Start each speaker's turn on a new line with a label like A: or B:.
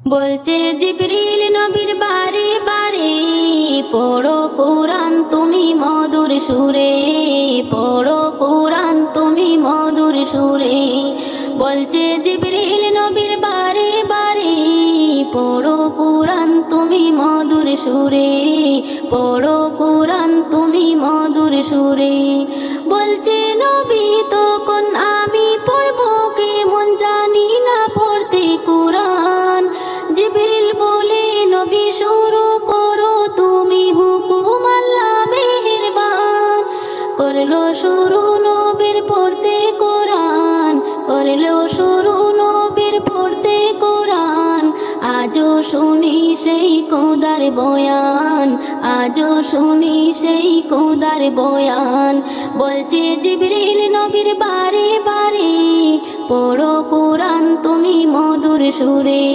A: বলছে জিবরিল নবীর বারে বারে, পড়ো কুরআন তুমি মধুর সুরে, পড়ো কুরআন তুমি মধুর সুরে। বলছে জিবরিল নবীর বারে বারে, পড়ো কুরআন তুমি মধুর সুরে, পড়ো কুরআন তুমি মধুর সুরে। বলছে নবী তখন আমি পড়বো কেমন জানি না পড়তে কুরআন। জিবরিল বলে নবী শুরু করো তুমি, হুকুম আল্লাহ মেহেরবান। করলো শুরু নবীর পড়তে কোরআন, করলো শুরু নবীর পড়তে কোরআন। আজও শুনি সেই খোদার বয়ান, আজও শুনি সেই খোদার বয়ান। বলছে জিবরিল নবীর বারে বারে, পড়ো কুরআন তুমি মধুর সুরে।